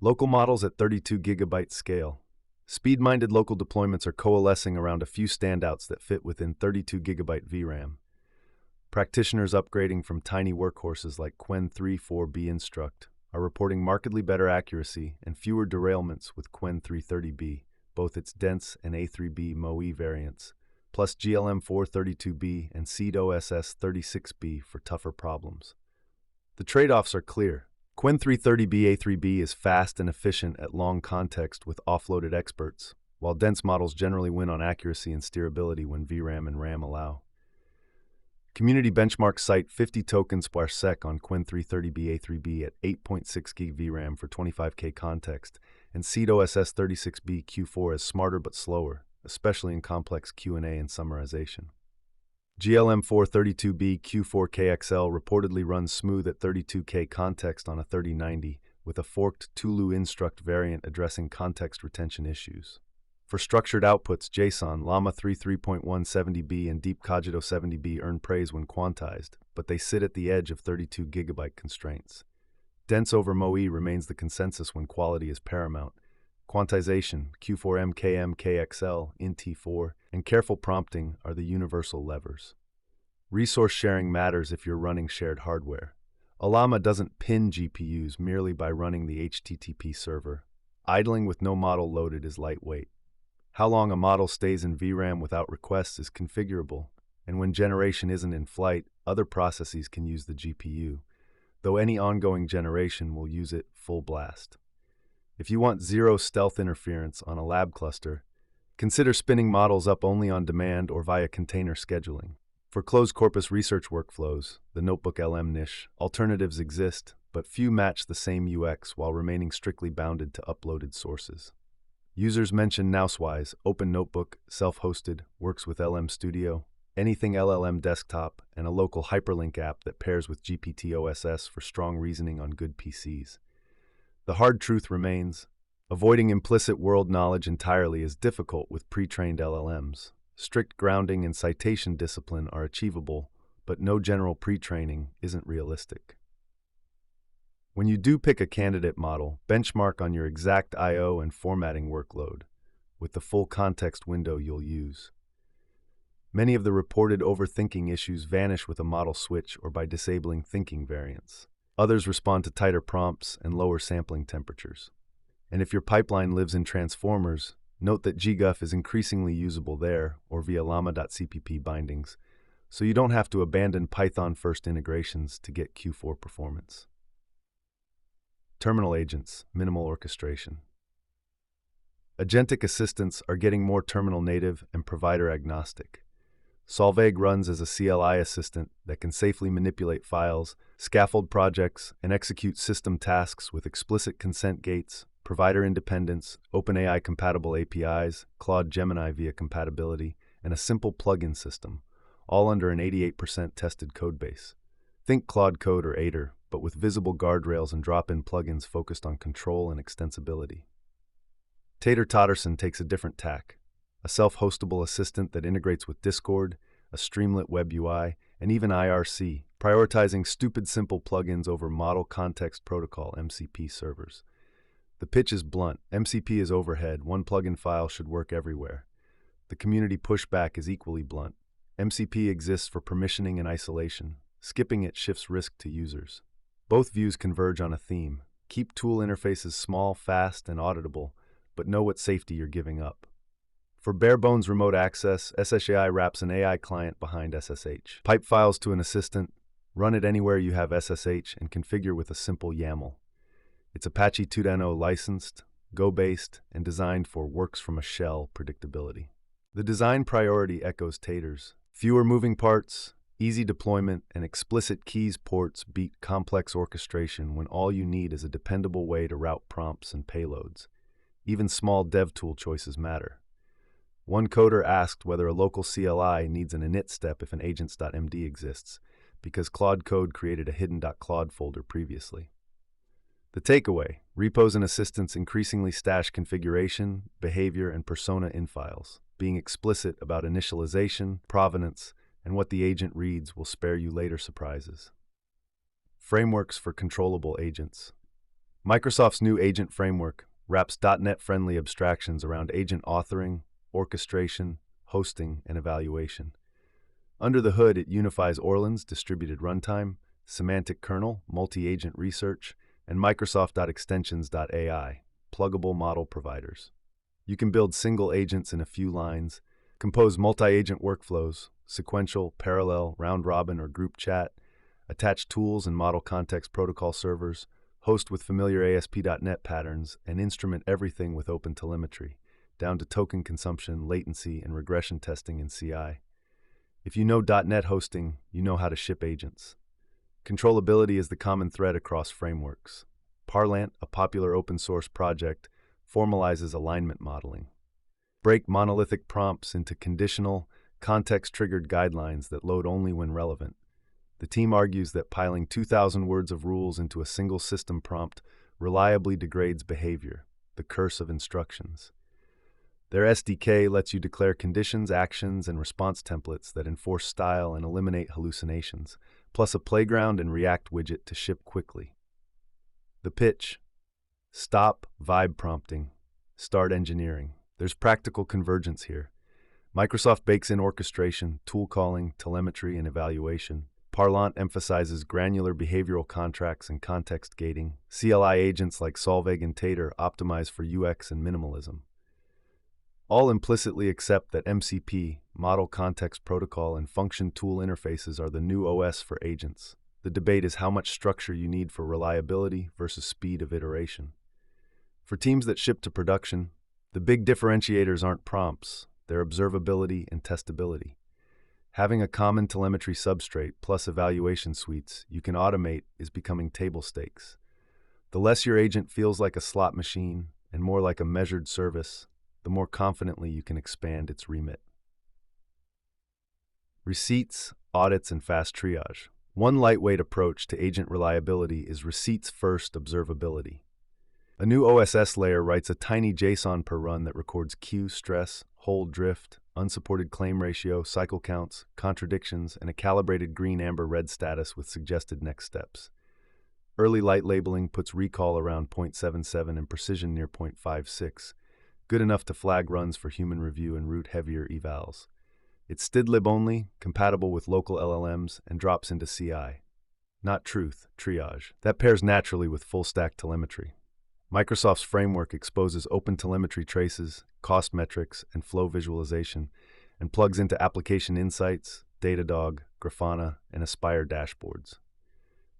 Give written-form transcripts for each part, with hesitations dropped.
Local models at 32 gigabyte scale. Speed-minded local deployments are coalescing around a few standouts that fit within 32 gigabyte VRAM. Practitioners upgrading from tiny workhorses like Qwen 3.4b Instruct are reporting markedly better accuracy and fewer derailments with Qwen 330b, both its dense and A3b MoE variants, plus GLM 432b and Seed OSS 36b for tougher problems. The trade-offs are clear. Qwen 330b A3b is fast and efficient at long context with offloaded experts, while dense models generally win on accuracy and steerability when VRAM and RAM allow. Community benchmarks cite 50 tokens per sec on Qwen 330b A3b at 8.6 gig VRAM for 25K context, and Seed OSS 36b Q4 as smarter but slower, especially in complex Q&A and summarization. GLM 432b Q4 KXL reportedly runs smooth at 32K context on a 3090, with a forked Tulu Instruct variant addressing context retention issues. For structured outputs, JSON, Llama 3 3.170b and Deep Cogito 70b earn praise when quantized, but they sit at the edge of 32 gigabyte constraints. Dense over MoE remains the consensus when quality is paramount. Quantization, Q4 MKM KXL, INT4, and careful prompting are the universal levers. Resource sharing matters if you're running shared hardware. Llama doesn't pin GPUs merely by running the HTTP server. Idling with no model loaded is lightweight. How long a model stays in VRAM without requests is configurable, and when generation isn't in flight, other processes can use the GPU, though any ongoing generation will use it full blast. If you want zero stealth interference on a lab cluster, consider spinning models up only on demand or via container scheduling. For closed corpus research workflows, the notebook LM niche, alternatives exist, but few match the same UX while remaining strictly bounded to uploaded sources. Users mention Nousewise, Open Notebook, self-hosted, works with LM Studio, anything LLM desktop, and a local hyperlink app that pairs with GPT-OSS for strong reasoning on good PCs. The hard truth remains, avoiding implicit world knowledge entirely is difficult with pre-trained LLMs. Strict grounding and citation discipline are achievable, but no general pre-training isn't realistic. When you do pick a candidate model, benchmark on your exact I/O and formatting workload, with the full context window you'll use. Many of the reported overthinking issues vanish with a model switch or by disabling thinking variants. Others respond to tighter prompts and lower sampling temperatures. And if your pipeline lives in transformers, note that GGUF is increasingly usable there or via llama.cpp bindings, so you don't have to abandon Python-first integrations to get Q4 performance. Terminal agents, minimal orchestration. Agentic assistants are getting more terminal native and provider agnostic. Solveig runs as a CLI assistant that can safely manipulate files, scaffold projects, and execute system tasks with explicit consent gates, provider independence, OpenAI-compatible APIs, Claude Gemini via compatibility, and a simple plugin system, all under an 88% tested codebase. Think Claude Code or Aider, but with visible guardrails and drop-in plugins focused on control and extensibility. Tater Totterson takes a different tack, a self-hostable assistant that integrates with Discord, a Streamlit web UI, and even IRC, prioritizing stupid simple plugins over Model Context Protocol MCP servers. The pitch is blunt. MCP is overhead. One plugin file should work everywhere. The community pushback is equally blunt. MCP exists for permissioning and isolation. Skipping it shifts risk to users. Both views converge on a theme. Keep tool interfaces small, fast, and auditable, but know what safety you're giving up. For bare-bones remote access, SSAI wraps an AI client behind SSH. Pipe files to an assistant, run it anywhere you have SSH, and configure with a simple YAML. It's Apache 2.0 licensed, Go-based, and designed for works-from-a-shell predictability. The design priority echoes Tater's. Fewer moving parts, easy deployment, and explicit keys ports beat complex orchestration when all you need is a dependable way to route prompts and payloads. Even small dev tool choices matter. One coder asked whether a local CLI needs an init step if an agents.md exists, because Claude Code created a hidden.claude folder previously. The takeaway: repos and assistants increasingly stash configuration, behavior, and persona in files. Being explicit about initialization, provenance, and what the agent reads will spare you later surprises. Frameworks for controllable agents. Microsoft's new agent framework wraps .NET-friendly abstractions around agent authoring, orchestration, hosting, and evaluation. Under the hood, it unifies Orleans distributed runtime, semantic kernel, multi-agent research, and Microsoft.extensions.ai, pluggable model providers. You can build single agents in a few lines, compose multi-agent workflows, sequential, parallel, round-robin, or group chat, attach tools and model context protocol servers, host with familiar ASP.NET patterns, and instrument everything with OpenTelemetry, down to token consumption, latency, and regression testing in CI. If you know .NET hosting, you know how to ship agents. Controllability is the common thread across frameworks. Parlant, a popular open-source project, formalizes alignment modeling. Break monolithic prompts into conditional, context-triggered guidelines that load only when relevant. The team argues that piling 2,000 words of rules into a single system prompt reliably degrades behavior, the curse of instructions. Their SDK lets you declare conditions, actions, and response templates that enforce style and eliminate hallucinations, plus a playground and React widget to ship quickly. The pitch: stop vibe prompting, start engineering. There's practical convergence here. Microsoft bakes in orchestration, tool calling, telemetry, and evaluation. Parlant emphasizes granular behavioral contracts and context gating. CLI agents like Solveig and Tater optimize for UX and minimalism. All implicitly accept that MCP, Model Context Protocol, and function tool interfaces are the new OS for agents. The debate is how much structure you need for reliability versus speed of iteration. For teams that ship to production, the big differentiators aren't prompts, they're observability and testability. Having a common telemetry substrate plus evaluation suites you can automate is becoming table stakes. The less your agent feels like a slot machine and more like a measured service, the more confidently you can expand its remit. Receipts, audits, and fast triage. One lightweight approach to agent reliability is receipts-first observability. A new OSS layer writes a tiny JSON per run that records queue stress, hold drift, unsupported claim ratio, cycle counts, contradictions, and a calibrated green, amber, red status with suggested next steps. Early light labeling puts recall around 0.77 and precision near 0.56, good enough to flag runs for human review and route heavier evals. It's stdlib only, compatible with local LLMs, and drops into CI. Not truth, triage. That pairs naturally with full-stack telemetry. Microsoft's framework exposes OpenTelemetry traces, cost metrics, and flow visualization, and plugs into application insights, Datadog, Grafana, and Aspire dashboards.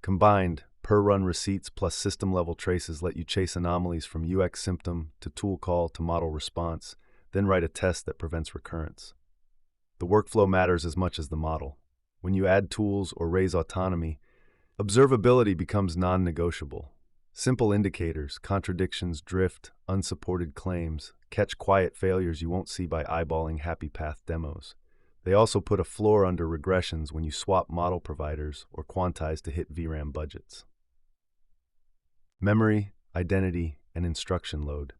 Combined, per-run receipts plus system-level traces let you chase anomalies from UX symptom to tool call to model response, then write a test that prevents recurrence. The workflow matters as much as the model. When you add tools or raise autonomy, observability becomes non-negotiable. Simple indicators, contradictions, drift, unsupported claims, catch quiet failures you won't see by eyeballing happy path demos. They also put a floor under regressions when you swap model providers or quantize to hit VRAM budgets. Memory, identity, and instruction load.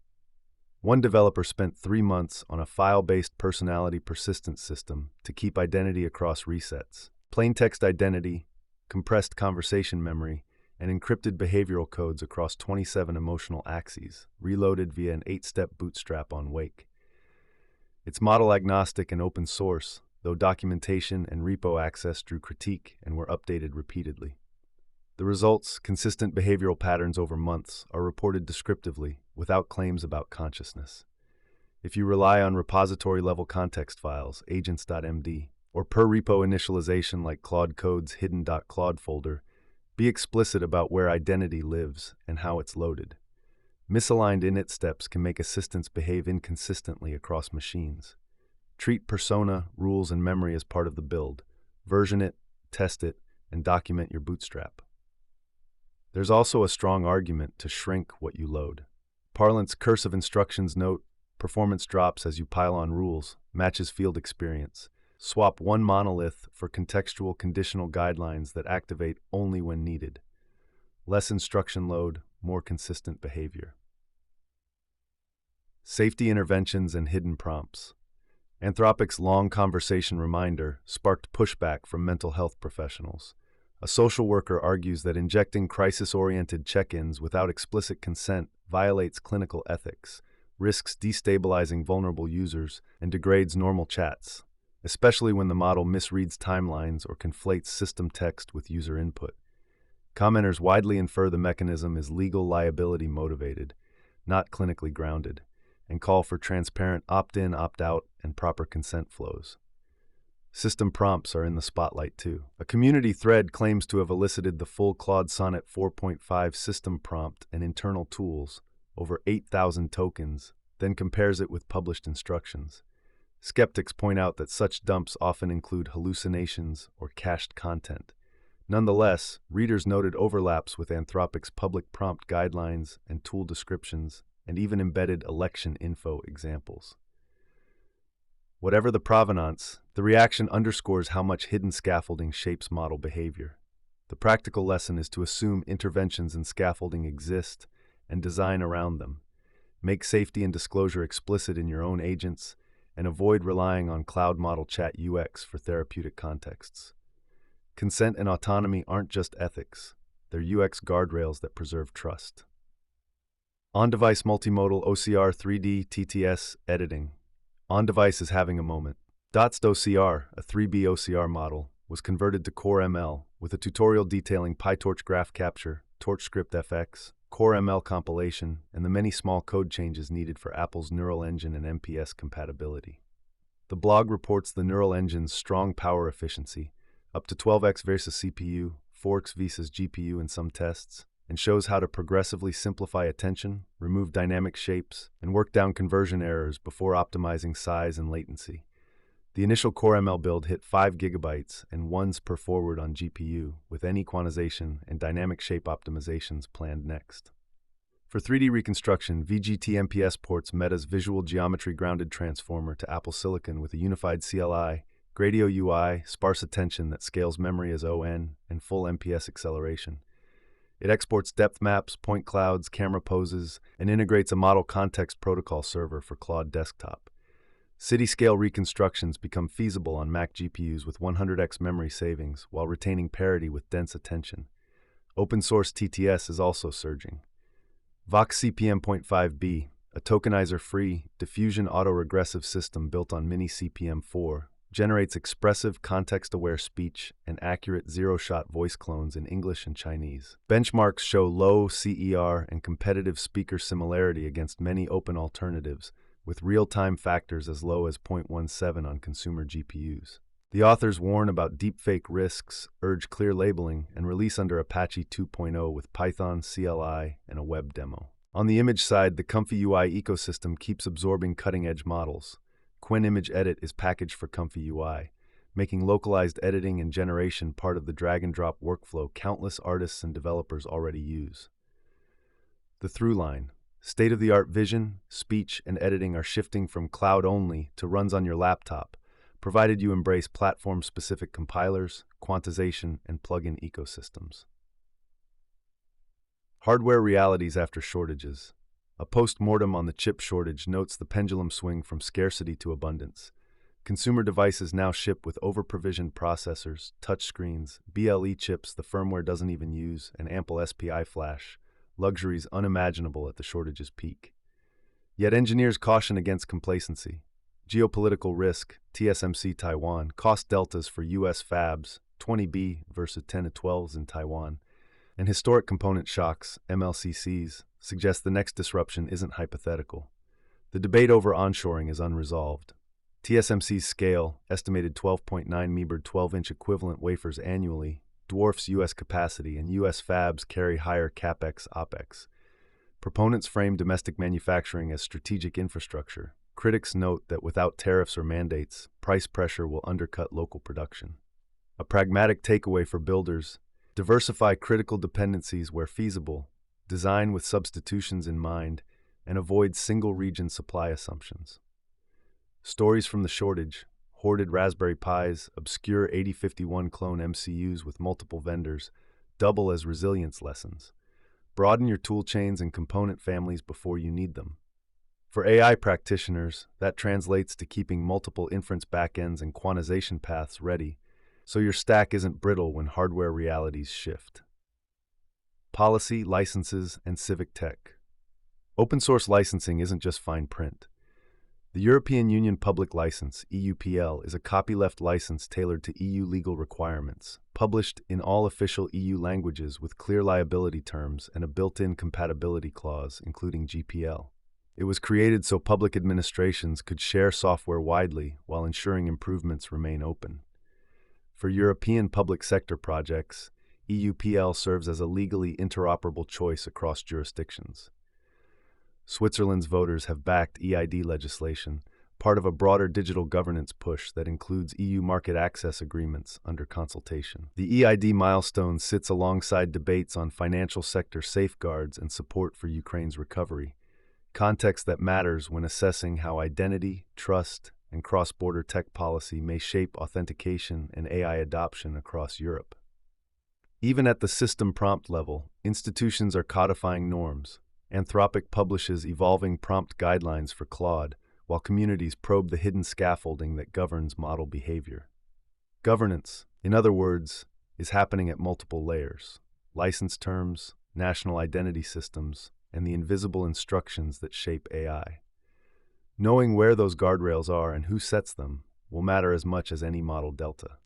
One developer spent 3 months on a file-based personality persistence system to keep identity across resets. Plain text identity, compressed conversation memory, and encrypted behavioral codes across 27 emotional axes, reloaded via an 8-step bootstrap on Wake. It's model agnostic and open source, though documentation and repo access drew critique and were updated repeatedly. The results, consistent behavioral patterns over months, are reported descriptively, without claims about consciousness. If you rely on repository-level context files, agents.md, or per-repo initialization like Claude Code's hidden.claude folder, be explicit about where identity lives and how it's loaded. Misaligned init steps can make assistants behave inconsistently across machines. Treat persona, rules, and memory as part of the build. Version it, test it, and document your bootstrap. There's also a strong argument to shrink what you load. Parlant's curse of instructions note, performance drops as you pile on rules, matches field experience. Swap one monolith for contextual conditional guidelines that activate only when needed. Less instruction load, more consistent behavior. Safety interventions and hidden prompts. Anthropic's long conversation reminder sparked pushback from mental health professionals. A social worker argues that injecting crisis-oriented check-ins without explicit consent violates clinical ethics, risks destabilizing vulnerable users, and degrades normal chats, especially when the model misreads timelines or conflates system text with user input. Commenters widely infer the mechanism is legal liability motivated, not clinically grounded, and call for transparent opt-in, opt-out, and proper consent flows. System prompts are in the spotlight too. A community thread claims to have elicited the full Claude Sonnet 4.5 system prompt and internal tools, over 8,000 tokens, then compares it with published instructions. Skeptics point out that such dumps often include hallucinations or cached content. Nonetheless, readers noted overlaps with Anthropic's public prompt guidelines and tool descriptions, and even embedded election info examples. Whatever the provenance, the reaction underscores how much hidden scaffolding shapes model behavior. The practical lesson is to assume interventions and scaffolding exist and design around them. Make safety and disclosure explicit in your own agents, and avoid relying on cloud model chat UX for therapeutic contexts. Consent and autonomy aren't just ethics, they're UX guardrails that preserve trust. On-device multimodal OCR 3D TTS editing. On-device is having a moment. Dots OCR, a 3B OCR model, was converted to Core ML with a tutorial detailing PyTorch graph capture, TorchScript FX, Core ML compilation, and the many small code changes needed for Apple's Neural Engine and MPS compatibility. The blog reports the Neural Engine's strong power efficiency, up to 12x versus CPU, 4x versus GPU in some tests, and shows how to progressively simplify attention, remove dynamic shapes, and work down conversion errors before optimizing size and latency. The initial Core ML build hit 5 GB and 1s per forward on GPU, with equanization and dynamic shape optimizations planned next. For 3D reconstruction, VGT MPS ports Meta's Visual Geometry Grounded Transformer to Apple Silicon with a unified CLI, Gradio UI, sparse attention that scales memory as ON, and full MPS acceleration. It exports depth maps, point clouds, camera poses, and integrates a model context protocol server for Claude Desktop. City-scale reconstructions become feasible on Mac GPUs with 100x memory savings while retaining parity with dense attention. Open-source TTS is also surging. Vox CPM.5b, a tokenizer-free, diffusion autoregressive system built on Mini CPM4, generates expressive, context-aware speech and accurate zero-shot voice clones in English and Chinese. Benchmarks show low CER and competitive speaker similarity against many open alternatives, with real-time factors as low as 0.17 on consumer GPUs. The authors warn about deepfake risks, urge clear labeling, and release under Apache 2.0 with Python, CLI, and a web demo. On the image side, the Comfy UI ecosystem keeps absorbing cutting-edge models. Qwen Image Edit is packaged for Comfy UI, making localized editing and generation part of the drag-and-drop workflow countless artists and developers already use. The through line: state-of-the-art vision, speech, and editing are shifting from cloud-only to runs on your laptop, provided you embrace platform-specific compilers, quantization, and plugin ecosystems. Hardware realities after shortages. A post-mortem on the chip shortage notes the pendulum swing from scarcity to abundance. Consumer devices now ship with over-provisioned processors, touchscreens, BLE chips the firmware doesn't even use, and ample SPI flash, luxuries unimaginable at the shortage's peak. Yet engineers caution against complacency. Geopolitical risk, TSMC Taiwan, cost deltas for U.S. fabs, 20B versus 10 to 12s in Taiwan, and historic component shocks, MLCCs, suggest the next disruption isn't hypothetical. The debate over onshoring is unresolved. TSMC's scale, estimated 12.9 metered 12-inch equivalent wafers annually, dwarfs U.S. capacity, and U.S. fabs carry higher CapEx/OpEx. Proponents frame domestic manufacturing as strategic infrastructure. Critics note that without tariffs or mandates, price pressure will undercut local production. A pragmatic takeaway for builders: diversify critical dependencies where feasible, design with substitutions in mind, and avoid single-region supply assumptions. Stories from the shortage: hoarded Raspberry Pis, obscure 8051 clone MCUs with multiple vendors, double as resilience lessons. Broaden your tool chains and component families before you need them. For AI practitioners, that translates to keeping multiple inference backends and quantization paths ready, so your stack isn't brittle when hardware realities shift. Policy, licenses, and civic tech. Open source licensing isn't just fine print. The European Union Public License, EUPL, is a copyleft license tailored to EU legal requirements, published in all official EU languages with clear liability terms and a built-in compatibility clause, including GPL. It was created so public administrations could share software widely while ensuring improvements remain open. For European public sector projects, EUPL serves as a legally interoperable choice across jurisdictions. Switzerland's voters have backed EID legislation, part of a broader digital governance push that includes EU market access agreements under consultation. The EID milestone sits alongside debates on financial sector safeguards and support for Ukraine's recovery, context that matters when assessing how identity, trust, and cross-border tech policy may shape authentication and AI adoption across Europe. Even at the system prompt level, institutions are codifying norms. Anthropic publishes evolving prompt guidelines for Claude, while communities probe the hidden scaffolding that governs model behavior. Governance, in other words, is happening at multiple layers: license terms, national identity systems, and the invisible instructions that shape AI. Knowing where those guardrails are and who sets them will matter as much as any model delta.